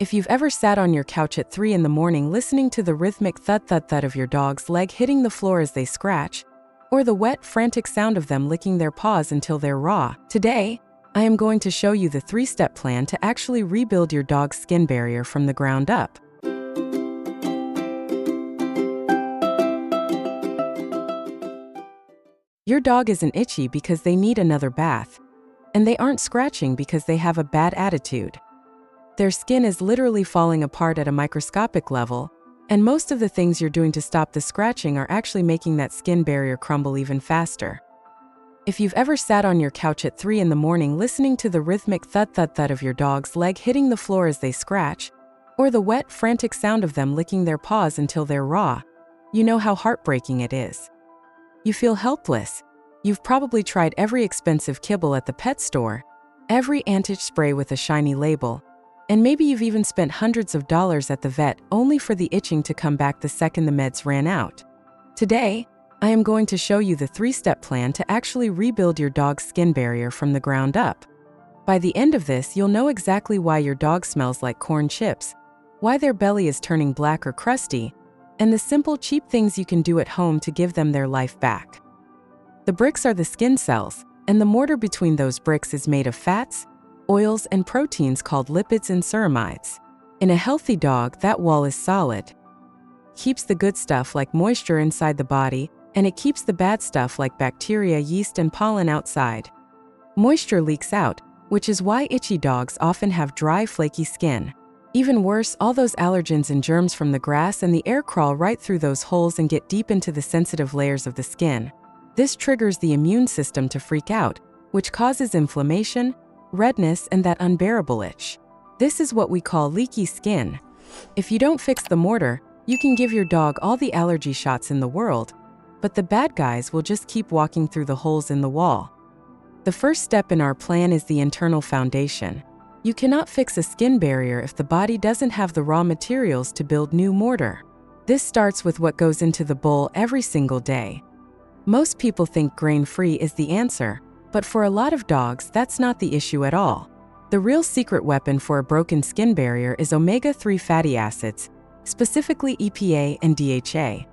If you've ever sat on your couch at 3 in the morning listening to the rhythmic thud-thud-thud of your dog's leg hitting the floor as they scratch, or the wet, frantic sound of them licking their paws until they're raw, today, I am going to show you the 3-step plan to actually rebuild your dog's skin barrier from the ground up. Your dog isn't itchy because they need another bath, and they aren't scratching because they have a bad attitude. Their skin is literally falling apart at a microscopic level, and most of the things you're doing to stop the scratching are actually making that skin barrier crumble even faster. If you've ever sat on your couch at 3 in the morning listening to the rhythmic thud-thud-thud of your dog's leg hitting the floor as they scratch, or the wet, frantic sound of them licking their paws until they're raw, you know how heartbreaking it is. You feel helpless. You've probably tried every expensive kibble at the pet store, every anti-itch spray with a shiny label, and maybe you've even spent hundreds of dollars at the vet only for the itching to come back the second the meds ran out. Today, I am going to show you the 3-step plan to actually rebuild your dog's skin barrier from the ground up. By the end of this, you'll know exactly why your dog smells like corn chips, why their belly is turning black or crusty, and the simple, cheap things you can do at home to give them their life back. The bricks are the skin cells, and the mortar between those bricks is made of fats, oils, and proteins called lipids and ceramides. In a healthy dog, that wall is solid. Keeps the good stuff like moisture inside the body, and it keeps the bad stuff like bacteria, yeast, and pollen outside. Moisture leaks out, which is why itchy dogs often have dry, flaky skin. Even worse, all those allergens and germs from the grass and the air crawl right through those holes and get deep into the sensitive layers of the skin. This triggers the immune system to freak out, which causes inflammation, redness, and that unbearable itch. This is what we call leaky skin. If you don't fix the mortar, you can give your dog all the allergy shots in the world, but the bad guys will just keep walking through the holes in the wall. The first step in our plan is the internal foundation. You cannot fix a skin barrier if the body doesn't have the raw materials to build new mortar. This starts with what goes into the bowl every single day. Most people think grain-free is the answer, but for a lot of dogs, that's not the issue at all. The real secret weapon for a broken skin barrier is omega-3 fatty acids, specifically EPA and DHA.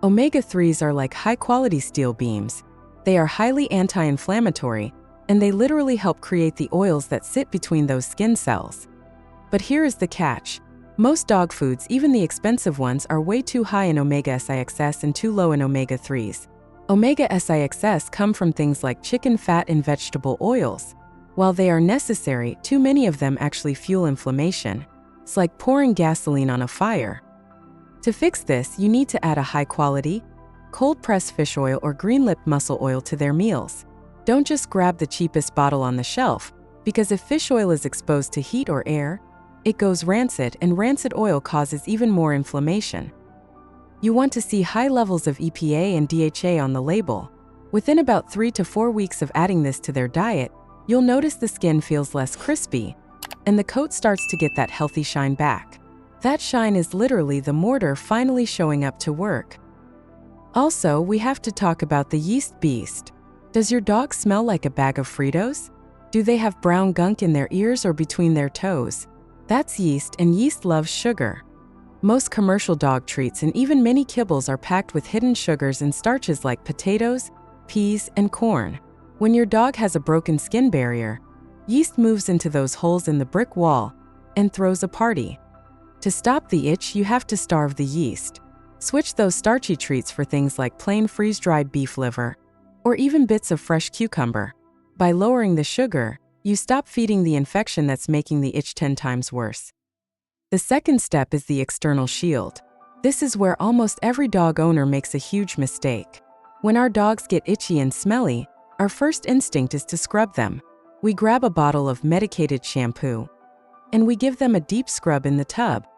Omega-3s are like high-quality steel beams. They are highly anti-inflammatory, and they literally help create the oils that sit between those skin cells. But here is the catch. Most dog foods, even the ones, are way too high in omega-6 and too low in omega-3s. Omega-6 come from things like chicken fat and vegetable oils. While they are necessary, too many of them actually fuel inflammation. It's like pouring gasoline on a fire. To fix this, you need to add a high-quality, cold-pressed fish oil or green-lipped mussel oil to their meals. Don't just grab the cheapest bottle on the shelf, because if fish oil is exposed to heat or air, it goes rancid, and rancid oil causes even more inflammation. You want to see high levels of EPA and DHA on the label. Within about 3 to 4 weeks of adding this to their diet, you'll notice the skin feels less crispy, and the coat starts to get that healthy shine back. That shine is literally the mortar finally showing up to work. Also, we have to talk about the yeast beast. Does your dog smell like a bag of Fritos? Do they have brown gunk in their ears or between their toes? That's yeast, and yeast loves sugar. Most commercial dog treats and even many kibbles are packed with hidden sugars and starches like potatoes, peas, and corn. When your dog has a broken skin barrier, yeast moves into those holes in the brick wall and throws a party. To stop the itch, you have to starve the yeast. Switch those starchy treats for things like plain freeze-dried beef liver, or even bits of fresh cucumber. By lowering the sugar, you stop feeding the infection that's making the itch 10 times worse. The second step is the external shield. This is where almost every dog owner makes a huge mistake. When our dogs get itchy and smelly, our first instinct is to scrub them. We grab a bottle of medicated shampoo, and we give them a deep scrub in the tub.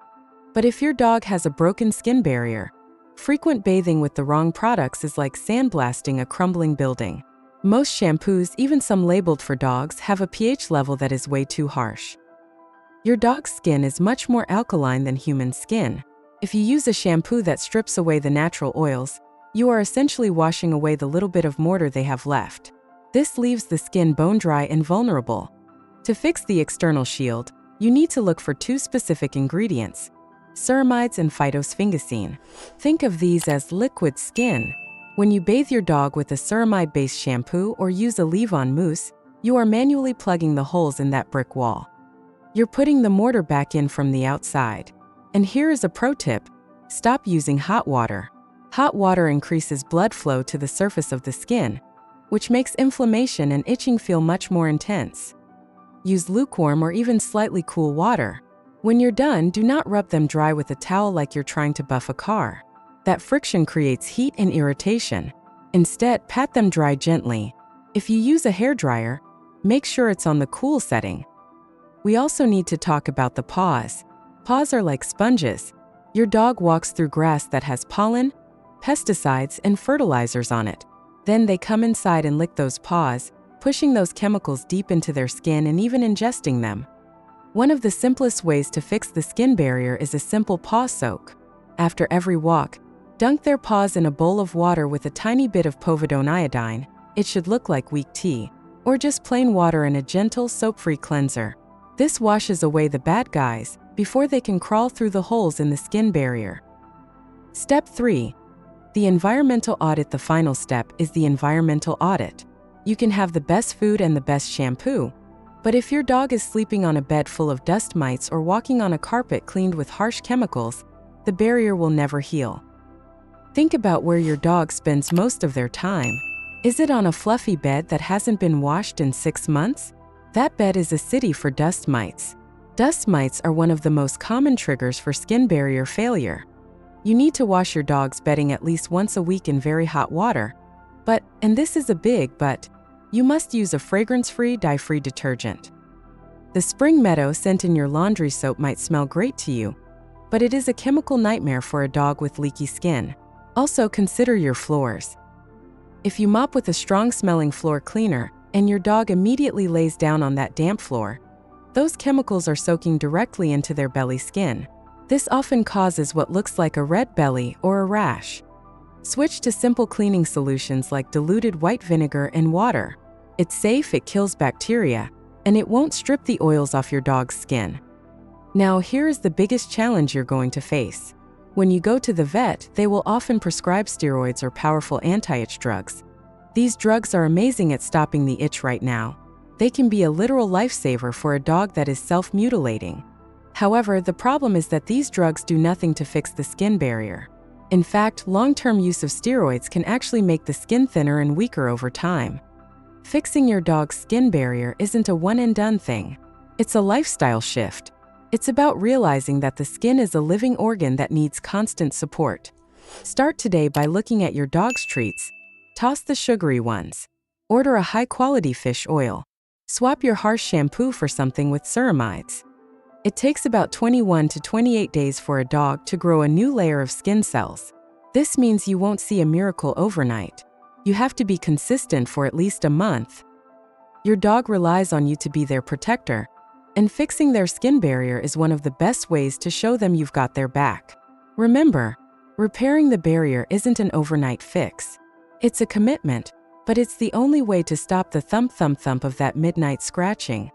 But if your dog has a broken skin barrier, frequent bathing with the wrong products is like sandblasting a crumbling building. Most shampoos, even some labeled for dogs, have a pH level that is way too harsh. Your dog's skin is much more alkaline than human skin. If you use a shampoo that strips away the natural oils, you are essentially washing away the little bit of mortar they have left. This leaves the skin bone dry and vulnerable. To fix the external shield, you need to look for two specific ingredients: ceramides and phytosphingosine. Think of these as liquid skin. When you bathe your dog with a ceramide-based shampoo or use a leave-on mousse, you are manually plugging the holes in that brick wall. You're putting the mortar back in from the outside. And here is a pro tip: stop using hot water. Hot water increases blood flow to the surface of the skin, which makes inflammation and itching feel much more intense. Use lukewarm or even slightly cool water. When you're done, do not rub them dry with a towel like you're trying to buff a car. That friction creates heat and irritation. Instead, pat them dry gently. If you use a hairdryer, make sure it's on the cool setting. We also need to talk about the paws. Paws are like sponges. Your dog walks through grass that has pollen, pesticides, and fertilizers on it. Then they come inside and lick those paws, pushing those chemicals deep into their skin and even ingesting them. One of the simplest ways to fix the skin barrier is a simple paw soak. After every walk, dunk their paws in a bowl of water with a tiny bit of povidone iodine. It should look like weak tea, or just plain water in a gentle, soap-free cleanser. This washes away the bad guys before they can crawl through the holes in the skin barrier. Step 3. The environmental audit. The final step is the environmental audit. You can have the best food and the best shampoo, but if your dog is sleeping on a bed full of dust mites or walking on a carpet cleaned with harsh chemicals, the barrier will never heal. Think about where your dog spends most of their time. Is it on a fluffy bed that hasn't been washed in 6 months? That bed is a city for dust mites. Dust mites are one of the most common triggers for skin barrier failure. You need to wash your dog's bedding at least once a week in very hot water. But, and this is a big but, you must use a fragrance-free, dye-free detergent. The spring meadow scent in your laundry soap might smell great to you, but it is a chemical nightmare for a dog with leaky skin. Also, consider your floors. If you mop with a strong-smelling floor cleaner and your dog immediately lays down on that damp floor, those chemicals are soaking directly into their belly skin. This often causes what looks like a red belly or a rash. Switch to simple cleaning solutions like diluted white vinegar and water. It's safe, it kills bacteria, and it won't strip the oils off your dog's skin. Now, here is the biggest challenge you're going to face. When you go to the vet, they will often prescribe steroids or powerful anti-itch drugs. These drugs are amazing at stopping the itch right now. They can be a literal lifesaver for a dog that is self-mutilating. However, the problem is that these drugs do nothing to fix the skin barrier. In fact, long-term use of steroids can actually make the skin thinner and weaker over time. Fixing your dog's skin barrier isn't a one-and-done thing. It's a lifestyle shift. It's about realizing that the skin is a living organ that needs constant support. Start today by looking at your dog's treats. Toss the sugary ones. Order a high-quality fish oil. Swap your harsh shampoo for something with ceramides. It takes about 21 to 28 days for a dog to grow a new layer of skin cells. This means you won't see a miracle overnight. You have to be consistent for at least a month. Your dog relies on you to be their protector, and fixing their skin barrier is one of the best ways to show them you've got their back. Remember, repairing the barrier isn't an overnight fix. It's a commitment, but it's the only way to stop the thump-thump-thump of that midnight scratching.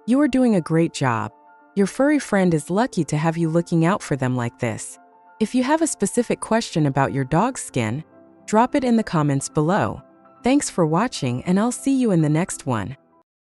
You are doing a great job. Your furry friend is lucky to have you looking out for them like this. If you have a specific question about your dog's skin, drop it in the comments below. Thanks for watching, and I'll see you in the next one.